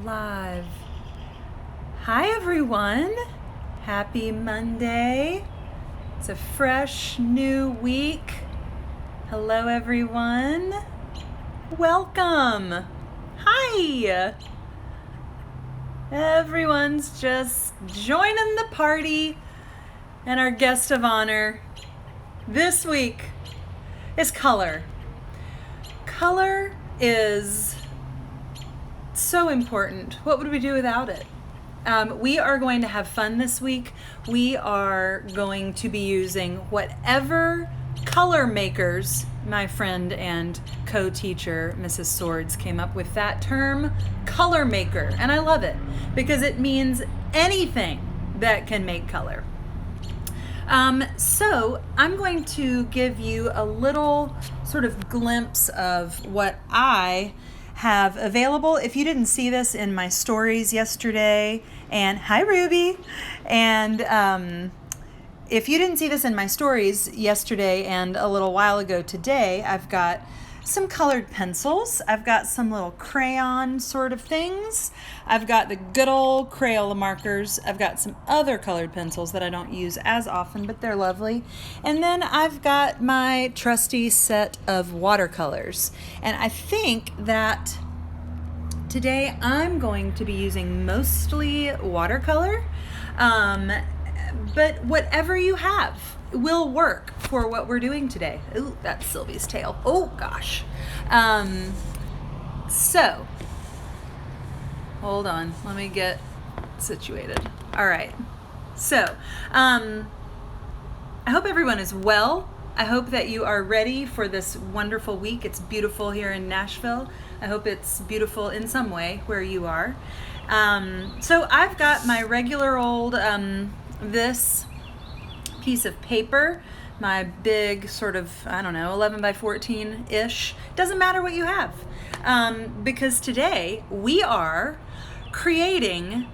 live. Hi everyone. Happy Monday. It's a fresh new week. Hello everyone. Welcome. Hi. Everyone's just joining the party, and our guest of honor this week is color. Color is so important. What would we do without it? We are going to have fun this week. We are going to be using whatever color makers my friend and co-teacher Mrs. Swords came up with that term, color maker. And I love it because it means anything that can make color. So I'm going to give you a little sort of glimpse of what I have available. If you didn't see this in my stories yesterday, and hi Ruby, and if you didn't see this in my stories yesterday and a little while ago today, I've got some colored pencils. I've got some little crayon sort of things. I've got the good old Crayola markers. I've got some other colored pencils that I don't use as often, but they're lovely. And then I've got my trusty set of watercolors. And I think that today I'm going to be using mostly watercolor, but whatever you have will work for what we're doing today. Ooh, that's Sylvie's tail. Oh gosh. So hold on, let me get situated. All right. So, I hope everyone is well. I hope that you are ready for this wonderful week. It's beautiful here in Nashville. I hope it's beautiful in some way where you are. So I've got my regular old, this piece of paper, my big sort of, 11 by 14-ish. Doesn't matter what you have. Because today we are creating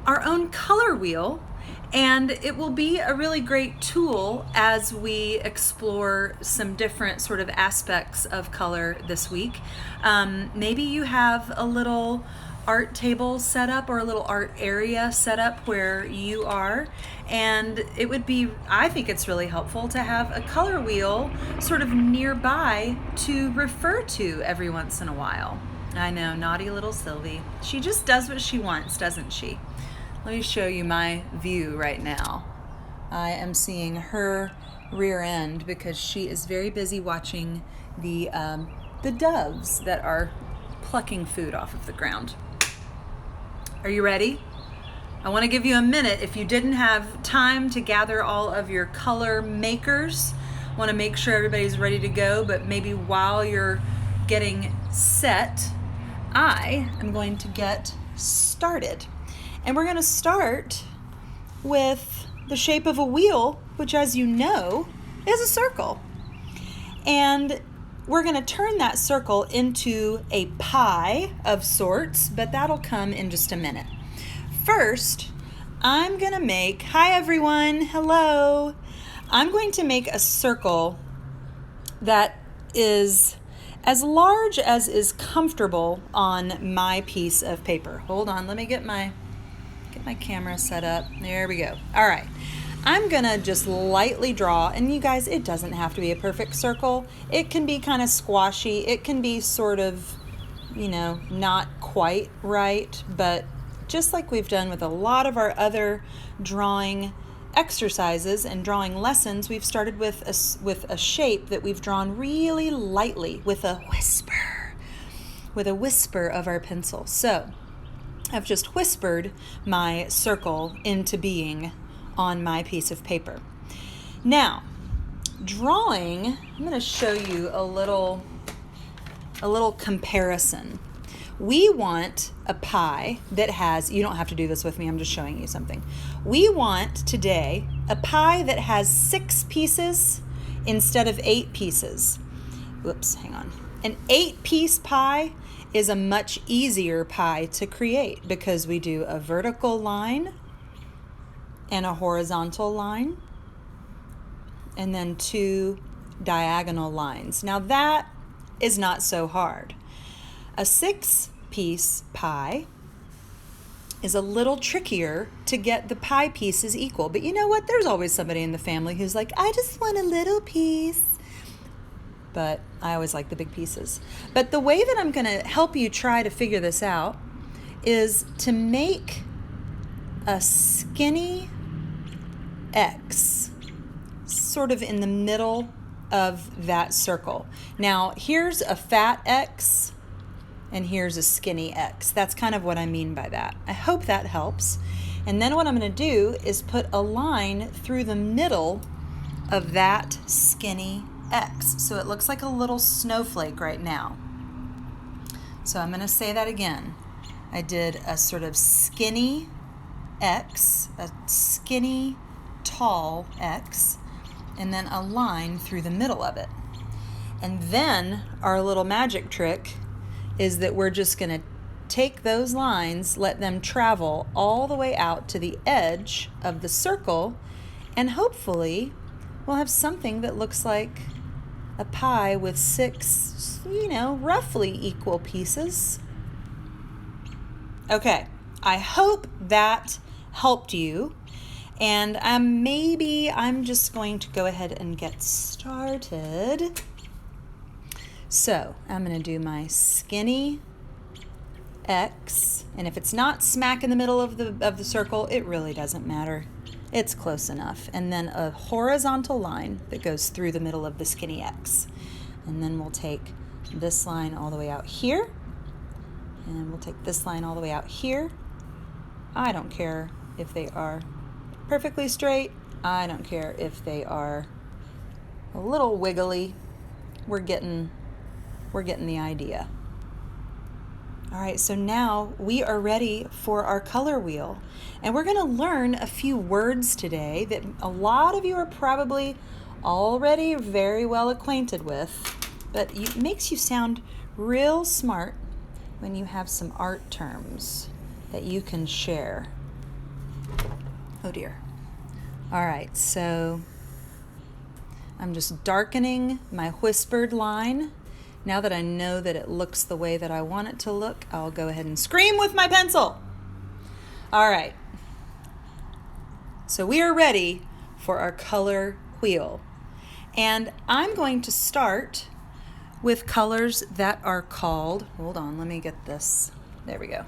our own color wheel, and it will be a really great tool as we explore some different sort of aspects of color this week. Maybe you have a little art table set up or a little art area set up where you are, and it would be, I think it's really helpful to have a color wheel sort of nearby to refer to every once in a while. I know, naughty little Sylvie. She just does what she wants, doesn't she? Let me show you my view right now. I am seeing her rear end because she is very busy watching the doves that are plucking food off of the ground. Are you ready? I want to give you a minute. If you didn't have time to gather all of your color makers, I want to make sure everybody's ready to go, but maybe while you're getting set, I am going to get started. And we're going to start with the shape of a wheel, which, as you know, is a circle. And we're going to turn that circle into a pie of sorts, but that'll come in just a minute. First, I'm going to make, hi everyone, hello. I'm going to make a circle that is as large as is comfortable on my piece of paper. Hold on, let me get my camera set up. There we go. All right. I'm going to just lightly draw, and you guys, it doesn't have to be a perfect circle. It can be kind of squashy. It can be sort of, not quite right, but just like we've done with a lot of our other drawing exercises and drawing lessons, we've started with a shape that we've drawn really lightly with a whisper of our pencil. So I've just whispered my circle into being on my piece of paper. Now, drawing, I'm going to show you a little comparison. We want a pie that has, you don't have to do this with me, I'm just showing you something. We want today a pie that has 6 pieces instead of 8 pieces. Whoops, hang on. An 8-piece pie is a much easier pie to create because we do a vertical line and a horizontal line and then 2 diagonal lines. Now that is not so hard. A 6-piece pie is a little trickier to get the pie pieces equal. But you know what? There's always somebody in the family who's like, I just want a little piece. But I always like the big pieces. But the way that I'm going to help you try to figure this out is to make a skinny X sort of in the middle of that circle. Now, here's a fat X and here's a skinny X. That's kind of what I mean by that. I hope that helps. And then what I'm going to do is put a line through the middle of that skinny X. So it looks like a little snowflake right now. So I'm going to say that again. I did a sort of skinny X, a skinny tall X, and then a line through the middle of it. And then our little magic trick is that we're just going to take those lines, let them travel all the way out to the edge of the circle, and hopefully we'll have something that looks like a pie with 6, roughly equal pieces. Okay, I hope that helped you. And maybe I'm just going to go ahead and get started. So I'm going to do my skinny X, and if it's not smack in the middle of the circle, it really doesn't matter. It's close enough. And then a horizontal line that goes through the middle of the skinny X. And then we'll take this line all the way out here, and we'll take this line all the way out here. I don't care if they are perfectly straight. I don't care if they are a little wiggly. We're getting the idea. All right, so now we are ready for our color wheel. And we're going to learn a few words today that a lot of you are probably already very well acquainted with, but it makes you sound real smart when you have some art terms that you can share. Oh dear. All right, so I'm just darkening my whispered line. Now that I know that it looks the way that I want it to look, I'll go ahead and scream with my pencil. All right. So we are ready for our color wheel. And I'm going to start with colors that are called, hold on, let me get this. There we go.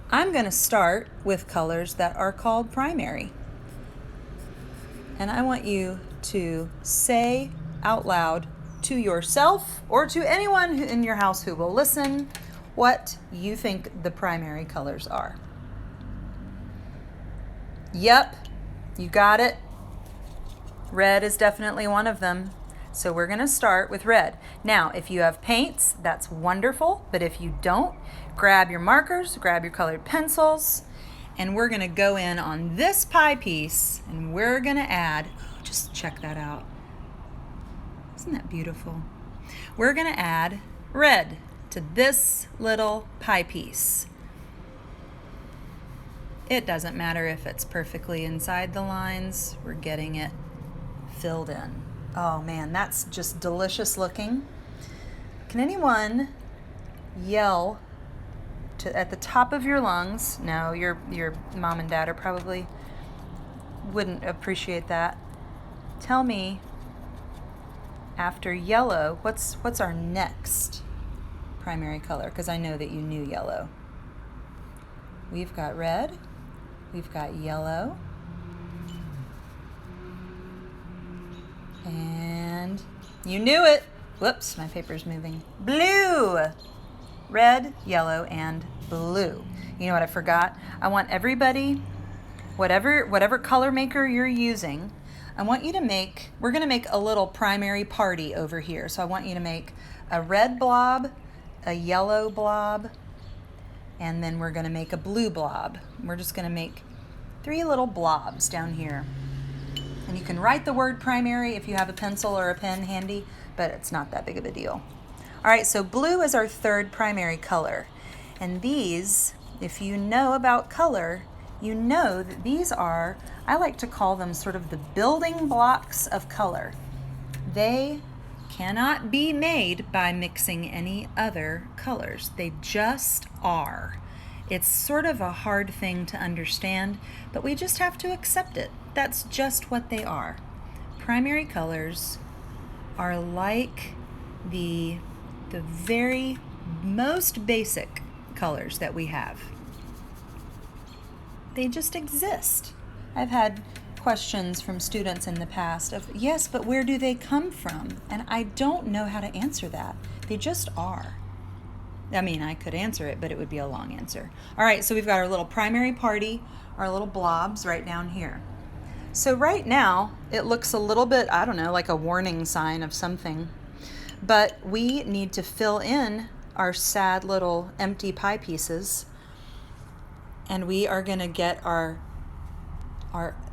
I'm going to start with colors that are called primary. And I want you to say out loud to yourself or to anyone in your house who will listen what you think the primary colors are. Yep, you got it. Red is definitely one of them. So we're going to start with red. Now, if you have paints, that's wonderful. But if you don't, grab your markers, grab your colored pencils, and we're going to go in on this pie piece, and we're going to add, just check that out. Isn't that beautiful? We're going to add red to this little pie piece. It doesn't matter if it's perfectly inside the lines. We're getting it filled in. Oh man, that's just delicious looking. Can anyone yell at the top of your lungs? No, your mom and dad are probably wouldn't appreciate that. Tell me, after yellow, what's our next primary color? Because I know that you knew yellow. We've got red, we've got yellow, and you knew it. Whoops, my paper's moving. Blue. Red, yellow, and blue. You know what I forgot? I want everybody, whatever color maker you're using, I want you to we're going to make a little primary party over here. So I want you to make a red blob, a yellow blob, and then we're going to make a blue blob. We're just going to make 3 little blobs down here. And you can write the word primary if you have a pencil or a pen handy, but it's not that big of a deal. All right, so blue is our 3rd primary color. And these, if you know about color, you know that these are, I like to call them sort of the building blocks of color. They cannot be made by mixing any other colors. They just are. It's sort of a hard thing to understand, but we just have to accept it. That's just what they are. Primary colors are like the very most basic colors that we have. They just exist. I've had questions from students in the past of, yes, but where do they come from? And I don't know how to answer that. They just are. I mean, I could answer it, but it would be a long answer. All right, so we've got our little primary party, our little blobs right down here. So right now, it looks a little bit, I don't know, like a warning sign of something. But we need to fill in our sad little empty pie pieces. And we are going to get our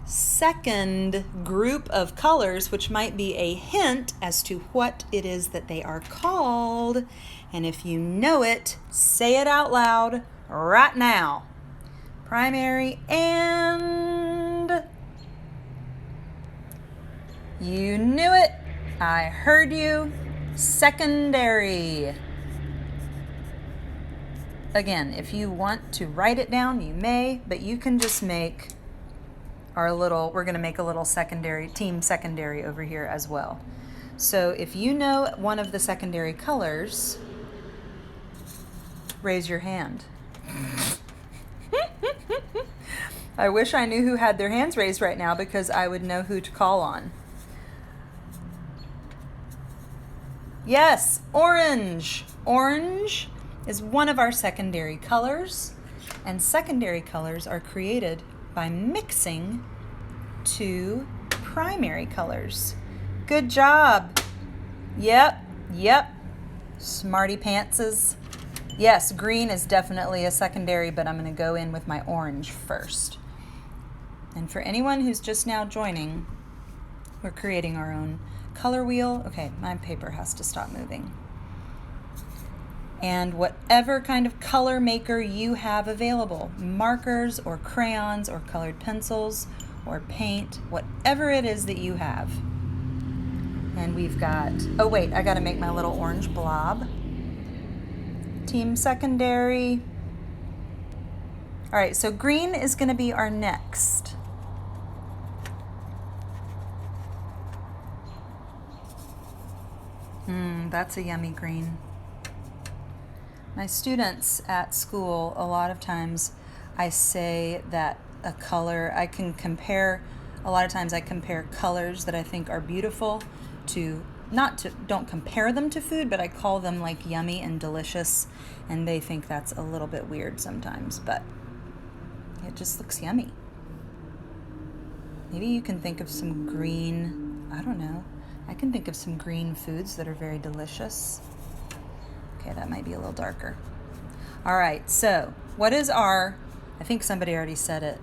second group of colors, which might be a hint as to what it is that they are called. And if you know it, say it out loud right now. Primary and... You knew it. I heard you. Secondary. Again, if you want to write it down, you may, but you can just make we're going to make a little team secondary over here as well. So if you know one of the secondary colors, raise your hand. I wish I knew who had their hands raised right now because I would know who to call on. Yes, orange. Orange is one of our secondary colors, and secondary colors are created by mixing two primary colors. Good job. Yep. Smarty pantses. Yes, green is definitely a secondary, but I'm going to go in with my orange first. And for anyone who's just now joining, we're creating our own color wheel. Okay, my paper has to stop moving. And whatever kind of color maker you have available, markers or crayons or colored pencils or paint, whatever it is that you have. And we've got, oh wait, I gotta make my little orange blob. Team secondary. All right, so green is gonna be our next. That's a yummy green. My students at school, a lot of times I say that a color, a lot of times I compare colors that I think are beautiful don't compare them to food, but I call them like yummy and delicious, and they think that's a little bit weird sometimes, but it just looks yummy. Maybe you can think of some green, I don't know, I can think of some green foods that are very delicious. Okay, that might be a little darker. All right, so what is I think somebody already said it.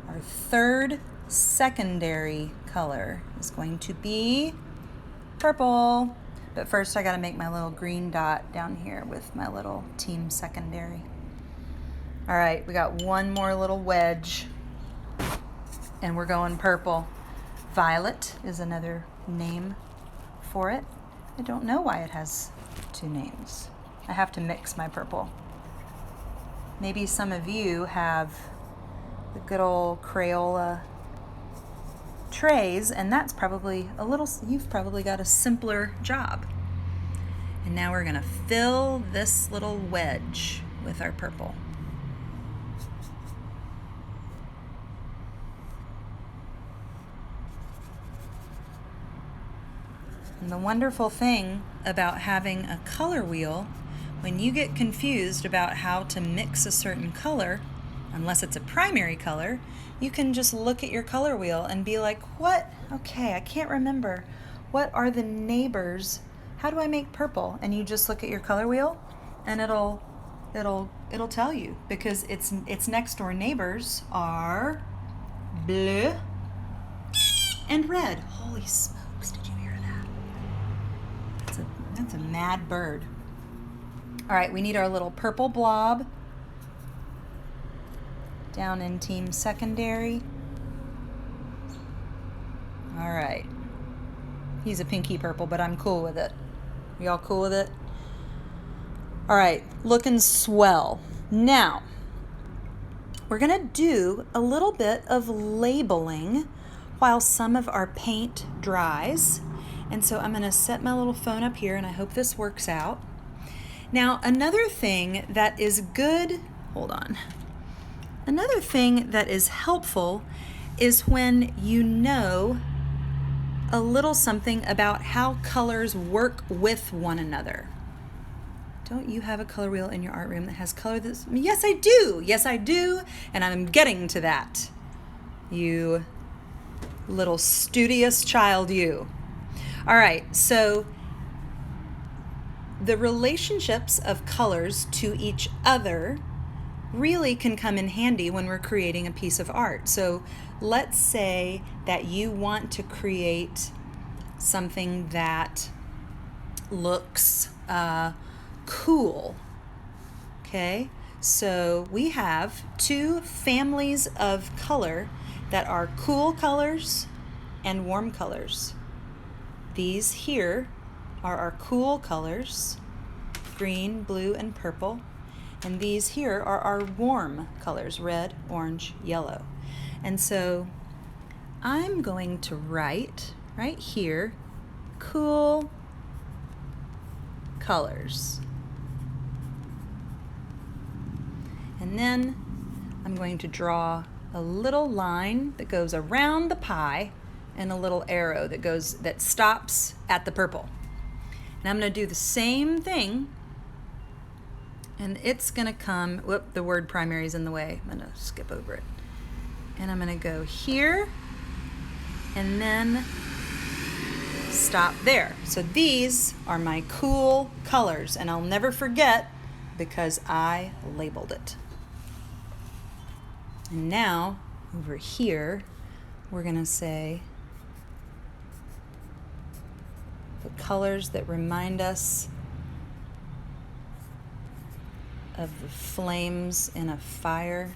Our third secondary color is going to be purple. But first I gotta make my little green dot down here with my little team secondary. All right, we got one more little wedge and we're going purple. Violet is another name for it. I don't know why it has two names. I have to mix my purple. Maybe some of you have the good old Crayola trays, and that's probably you've probably got a simpler job. And now we're gonna fill this little wedge with our purple. And the wonderful thing about having a color wheel, when you get confused about how to mix a certain color, unless it's a primary color, you can just look at your color wheel and be like, what? Okay, I can't remember. What are the neighbors? How do I make purple? And you just look at your color wheel and it'll tell you, because its next door neighbors are blue and red. Holy smokes, did you hear that? That's a mad bird. All right, we need our little purple blob down in team secondary. All right. He's a pinky purple, but I'm cool with it. Y'all cool with it? All right, looking swell. Now, we're going to do a little bit of labeling while some of our paint dries. And so I'm going to set my little phone up here, and I hope this works out. Now, another thing that is good, hold on. Another thing that is helpful is when you know a little something about how colors work with one another. Don't you have a color wheel in your art room that has color that's... Yes, I do. Yes, I do. And I'm getting to that. You little studious child, you. All right, so the relationships of colors to each other really can come in handy when we're creating a piece of art. So let's say that you want to create something that looks cool. Okay, so we have two families of color that are cool colors and warm colors. These here are our cool colors, green, blue, and purple. And these here are our warm colors, red, orange, yellow. And so I'm going to write right here, cool colors. And then I'm going to draw a little line that goes around the pie and a little arrow that stops at the purple. And I'm going to do the same thing, and it's going to come, whoop, the word primary is in the way. I'm going to skip over it. And I'm going to go here and then stop there. So these are my cool colors, and I'll never forget because I labeled it. And now over here, we're going to say the colors that remind us of the flames in a fire.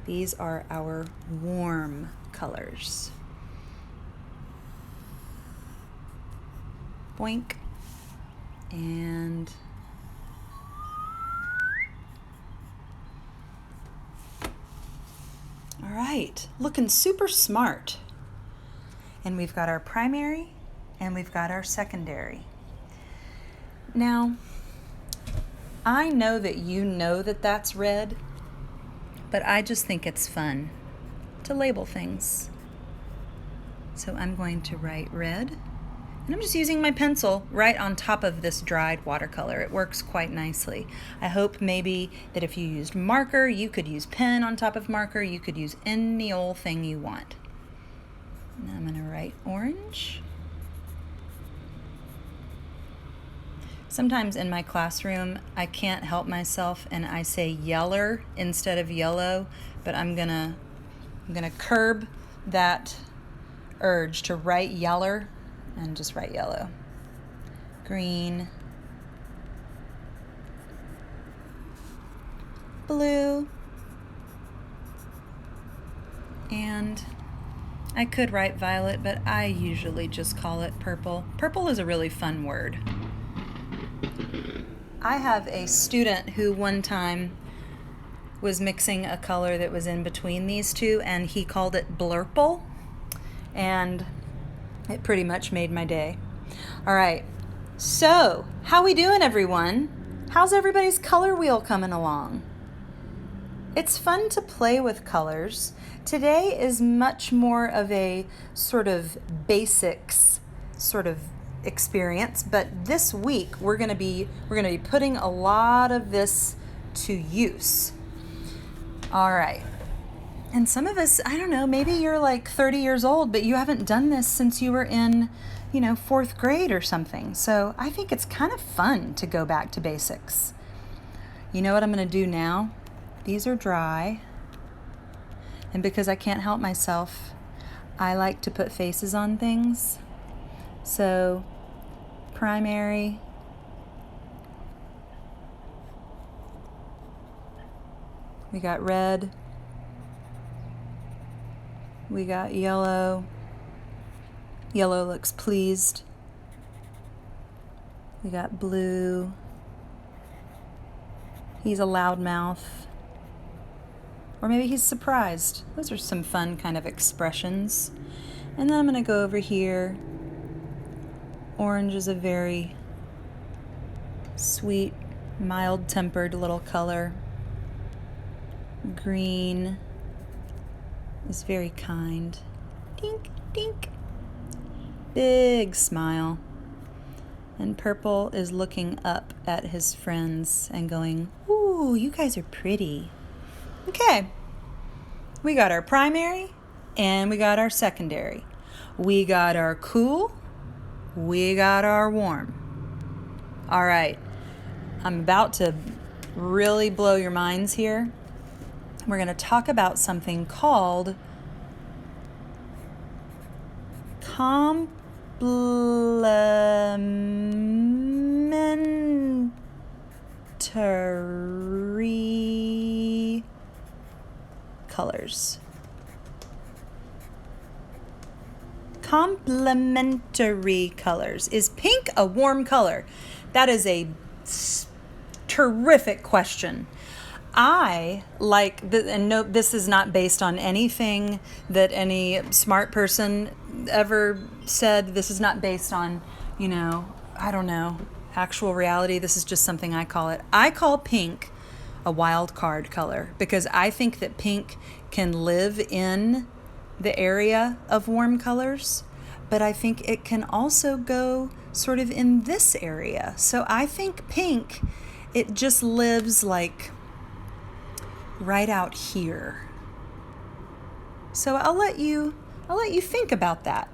These are our warm colors. Boink. And all right, looking super smart. And we've got our primary and we've got our secondary. Now, I know that you know that that's red, but I just think it's fun to label things. So I'm going to write red, and I'm just using my pencil right on top of this dried watercolor. It works quite nicely. I hope maybe that if you used marker, you could use pen on top of marker. You could use any old thing you want. Now I'm going to write orange. Sometimes in my classroom, I can't help myself and I say yeller instead of yellow, but I'm gonna curb that urge to write yeller and just write yellow. Green, blue, and I could write violet, but I usually just call it purple. Purple is a really fun word. I have a student who one time was mixing a color that was in between these two, and he called it blurple, and it pretty much made my day. All right, so how we doing, everyone? How's everybody's color wheel coming along? It's fun to play with colors. Today is much more of a sort of basics sort of experience, but this week we're going to be putting a lot of this to use. All right. And some of us, I don't know, maybe you're like 30 years old, but you haven't done this since you were in, 4th grade or something. So I think it's kind of fun to go back to basics. You know what I'm going to do now? These are dry. And because I can't help myself, I like to put faces on things. So primary, we got red, we got yellow. Yellow looks pleased. We got blue. He's a loudmouth. Or maybe he's surprised. Those are some fun kind of expressions. And then I'm going to go over here. Orange is a very sweet, mild-tempered little color. Green is very kind. Dink, dink. Big smile. And purple is looking up at his friends and going, "Ooh, you guys are pretty." Okay. We got our primary and we got our secondary. We got our cool. We got our warm. All right. I'm about to really blow your minds here. We're going to talk about something called complementary colors. Complementary colors. Is pink a warm color? That is a terrific question. I like, and no, this is not based on anything that any smart person ever said. This is not based on, I don't know, actual reality. This is just something I call it. I call pink a wild card color because I think that pink can live in the area of warm colors, but I think it can also go sort of in this area. So I think pink, it just lives like right out here. So I'll let you think about that.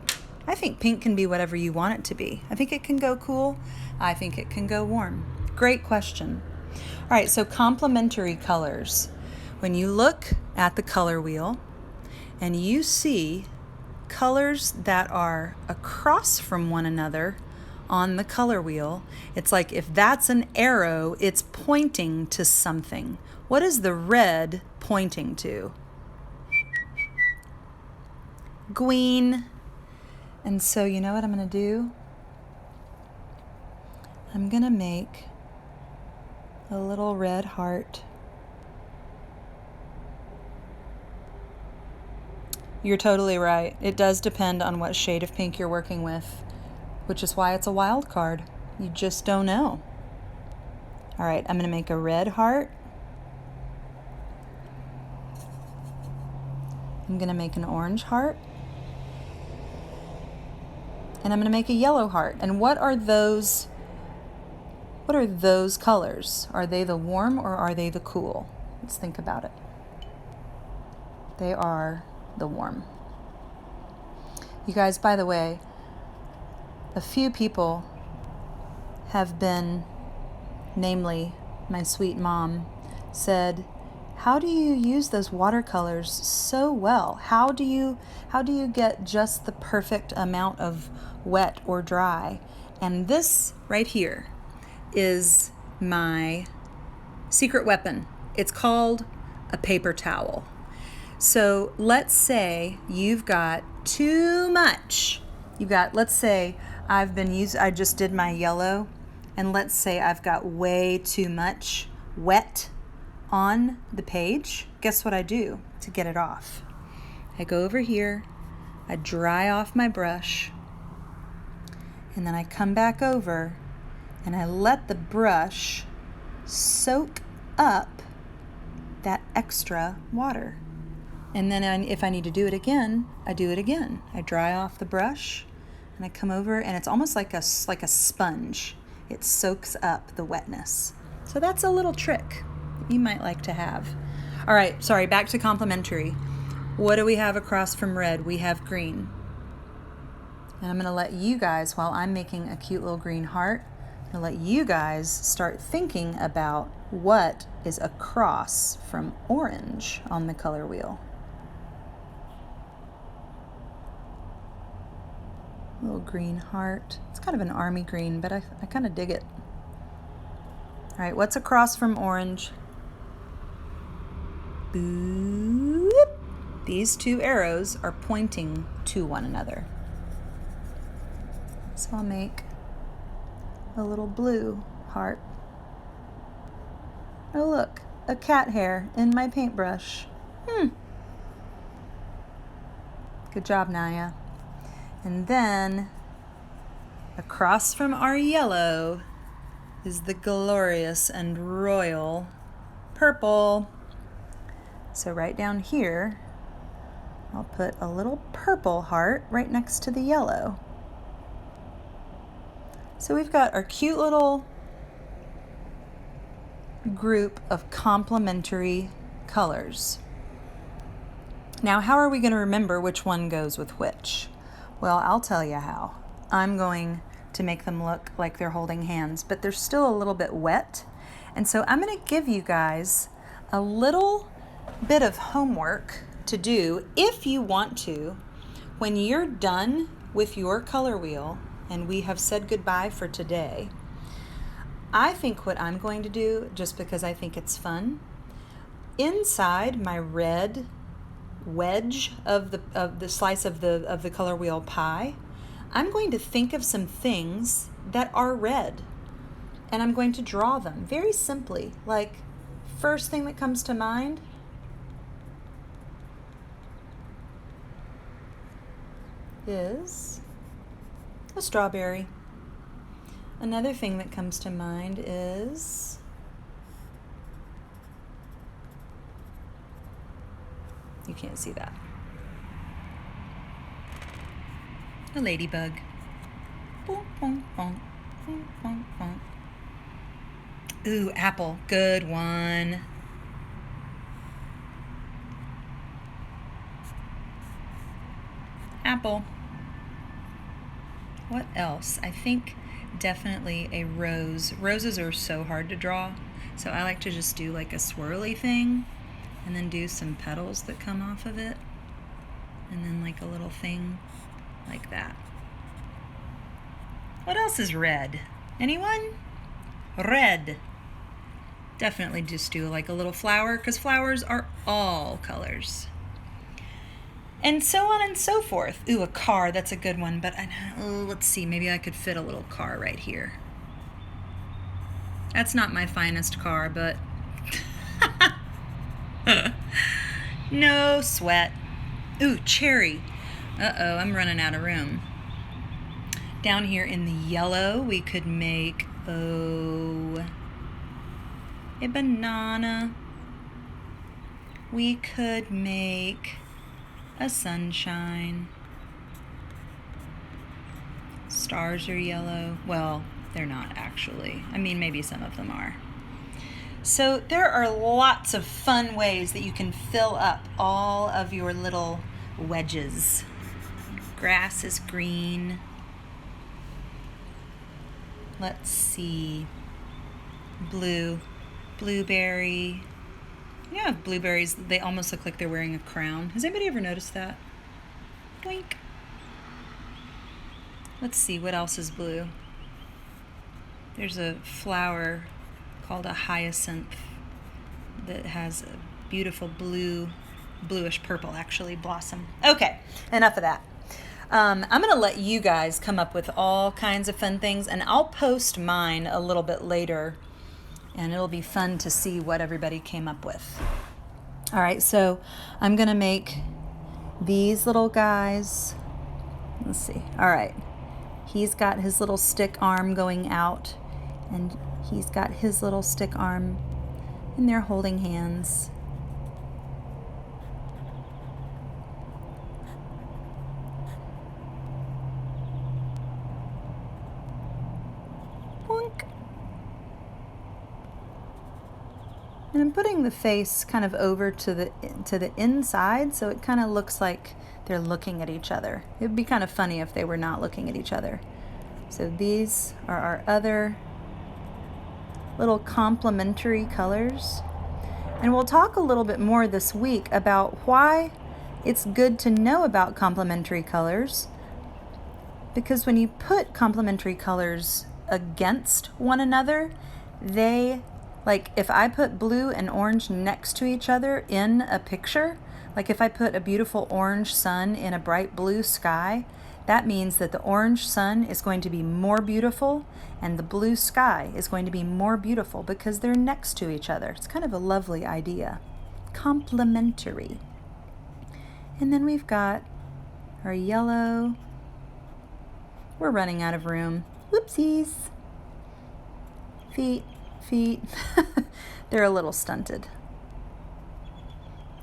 I think pink can be whatever you want it to be. I think it can go cool. I think it can go warm. Great question. All right, so complementary colors. When you look at the color wheel and you see colors that are across from one another on the color wheel, it's like if that's an arrow, it's pointing to something. What is the red pointing to? Green. And so you know what I'm going to do? I'm going to make a little red heart. You're totally right. It does depend on what shade of pink you're working with, which is why it's a wild card. You just don't know. All right, I'm going to make a red heart. I'm going to make an orange heart. And I'm going to make a yellow heart. And what are those colors? Are they the warm or are they the cool? Let's think about it. They are the warm. You guys, by the way, a few people have been, namely my sweet mom, said, "How do you use those watercolors so well? How do you get just the perfect amount of wet or dry?" And this right here is my secret weapon. It's called a paper towel. So let's say you've got too much. Let's say I just did my yellow, and let's say I've got way too much wet on the page. Guess what I do to get it off? I go over here, I dry off my brush, and then I come back over and I let the brush soak up that extra water. And then if I need to do it again, I do it again. I dry off the brush and I come over, and it's almost like a sponge. It soaks up the wetness. So that's a little trick you might like to have. All right, sorry, back to complementary. What do we have across from red? We have green. And I'm going to let you guys, while I'm making a cute little green heart, I'm going to let you guys start thinking about what is across from orange on the color wheel. Little green heart. It's kind of an army green, but I kind of dig it. All right, what's across from orange? Boop. These two arrows are pointing to one another. So I'll make a little blue heart. Oh look, a cat hair in my paintbrush. Good job, Naya. And then across from our yellow is the glorious and royal purple. So right down here, I'll put a little purple heart right next to the yellow. So we've got our cute little group of complementary colors. Now, how are we going to remember which one goes with which? Well, I'll tell you how. I'm going to make them look like they're holding hands, but they're still a little bit wet. And so I'm going to give you guys a little bit of homework to do if you want to. When you're done with your color wheel and we have said goodbye for today, I think what I'm going to do, just because I think it's fun, inside my red wedge of the slice of the color wheel pie, I'm going to think of some things that are red, and I'm going to draw them very simply. Like, first thing that comes to mind is a strawberry. Another thing that comes to mind is you can't see that. A ladybug. Boom, boom, boom, boom, boom, boom. Ooh, apple. Good one. Apple. What else? I think definitely a rose. Roses are so hard to draw, so I like to just do like a swirly thing and then do some petals that come off of it, and then like a little thing like that. What else is red? Anyone? Red. Definitely just do like a little flower, because flowers are all colors. And so on and so forth. Ooh, a car, that's a good one, but let's see, maybe I could fit a little car right here. That's not my finest car, but no sweat. Ooh, cherry. Uh-oh, I'm running out of room. Down here in the yellow, we could make, a banana. We could make a sunshine. Stars are yellow. Well, they're not actually. I mean, maybe some of them are. So there are lots of fun ways that you can fill up all of your little wedges. Grass is green. Let's see. Blue. Blueberry. You know, blueberries, they almost look like they're wearing a crown. Has anybody ever noticed that? Boink. Let's see, what else is blue? There's a flower called a hyacinth that has a beautiful bluish purple, actually, blossom. Okay, enough of that. I'm going to let you guys come up with all kinds of fun things, and I'll post mine a little bit later, and it'll be fun to see what everybody came up with. All right, so I'm going to make these little guys. Let's see. All right. He's got his little stick arm going out, and he's got his little stick arm, and they're holding hands. Boink. And I'm putting the face kind of over to the inside, so it kind of looks like they're looking at each other. It would be kind of funny if they were not looking at each other. So these are our other little complementary colors. And we'll talk a little bit more this week about why it's good to know about complementary colors, because when you put complementary colors against one another, like if I put blue and orange next to each other in a picture, like if I put a beautiful orange sun in a bright blue sky, that means that the orange sun is going to be more beautiful and the blue sky is going to be more beautiful because they're next to each other. It's kind of a lovely idea. Complementary. And then we've got our yellow. We're running out of room. Whoopsies. Feet. They're a little stunted.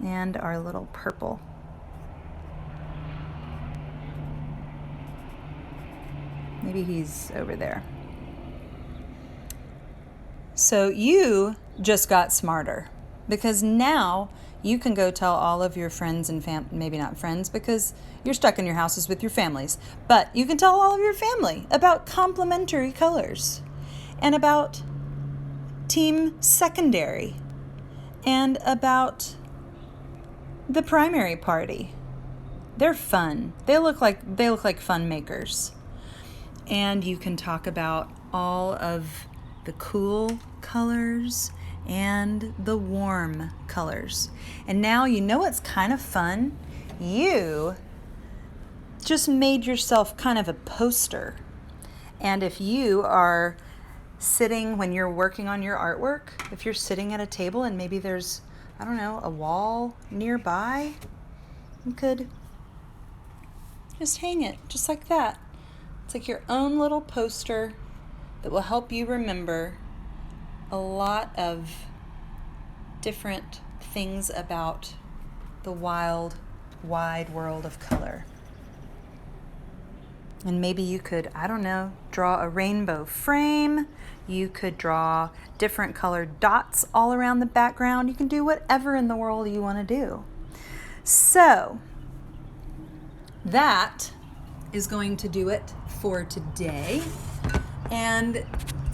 And our little purple. Maybe he's over there. So you just got smarter because now you can go tell all of your friends and maybe not friends because you're stuck in your houses with your families, but you can tell all of your family about complementary colors and about team secondary and about the primary party. They're fun. They look like fun makers. And you can talk about all of the cool colors and the warm colors. And now you know what's kind of fun? You just made yourself kind of a poster. And if you are sitting, when you're working on your artwork, if you're sitting at a table and maybe there's, I don't know, a wall nearby, you could just hang it just like that. It's like your own little poster that will help you remember a lot of different things about the wild, wide world of color. And maybe you could, I don't know, draw a rainbow frame. You could draw different colored dots all around the background. You can do whatever in the world you want to do. So that is going to do it for today. And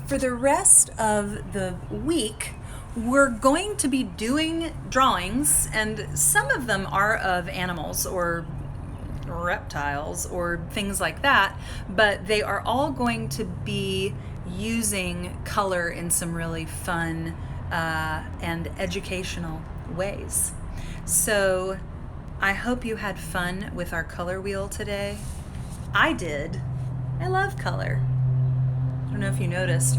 for the rest of the week, we're going to be doing drawings, and some of them are of animals or reptiles or things like that, but they are all going to be using color in some really fun and educational ways. So I hope you had fun with our color wheel today. I did. I love color. I don't know if you noticed.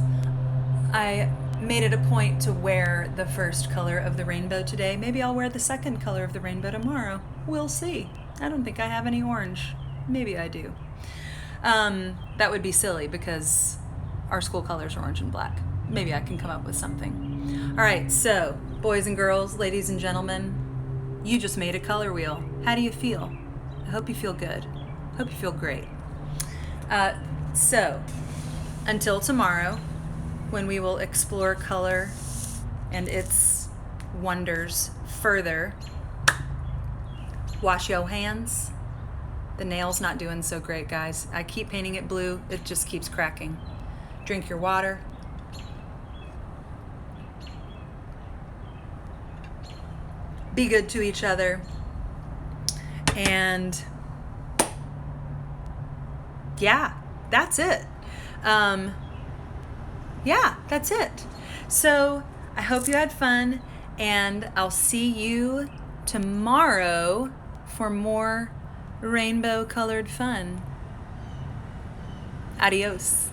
I made it a point to wear the first color of the rainbow today. Maybe I'll wear the second color of the rainbow tomorrow. We'll see. I don't think I have any orange. Maybe I do. That would be silly because our school colors are orange and black. Maybe I can come up with something. All right, so boys and girls, ladies and gentlemen, you just made a color wheel. How do you feel? I hope you feel good. I hope you feel great. So until tomorrow, when we will explore color and its wonders further, wash your hands. The nail's not doing so great, guys. I keep painting it blue. It just keeps cracking. Drink your water. Be good to each other. And yeah, that's it. Yeah, that's it. So I hope you had fun, and I'll see you tomorrow for more rainbow colored fun. Adios.